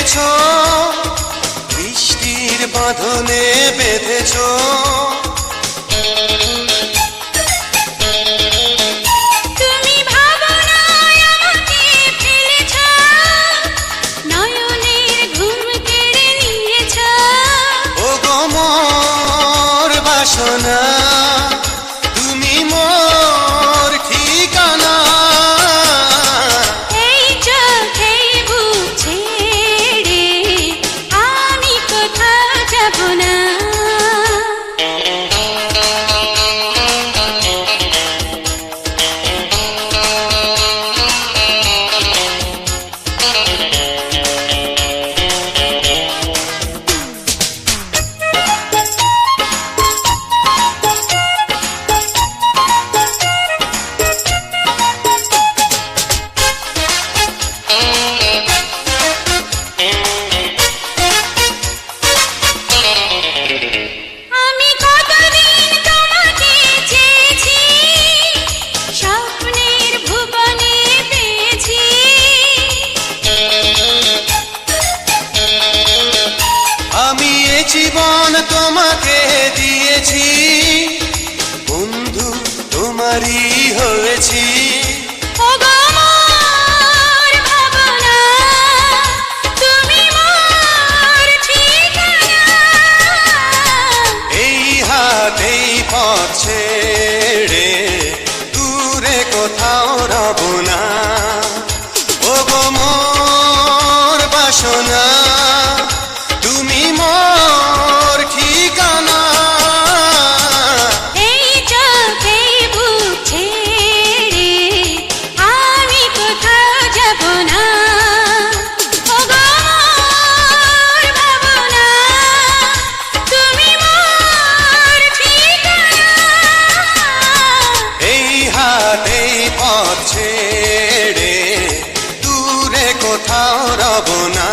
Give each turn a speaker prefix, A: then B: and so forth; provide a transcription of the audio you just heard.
A: ফিরেছ, বৃষ্টির বাঁধনে বেঁধেছ।
B: তুমি ভাবনায় আমাকে ফেলেছ, নয়নের ঘুম কেড়ে নিয়েছ।
A: ও গো মোর বাসনা, তুমি মোর ঠিকানা।
B: এই চোখেই বুক ছেড়ে আমি কোথাও যাব না। আমি কতদিন তোমাকে চেয়েছি, স্বপ্নের ভুবনে পেয়েছি।
A: আমি এ জীবন তোমাকে দিয়েছি, বন্ধু তোমারই হয়েছি।
B: ও গো মোর ভাবনা, তুমি মোর ঠিকানা।
A: এই হাত এই পথ ছেড়ে দূরে কোথাও রব না। ও গো মোর বাসনা, তুমি মোর ঠিকানা।
B: এই চোখেই বুক ছেড়ে আমি কোথাও যাব না। ও গো মোর ভাবনা, তুমি মোর ঠিকানা।
A: এই হাত এই পথ ছেড়ে দূরে কোথাও রব না।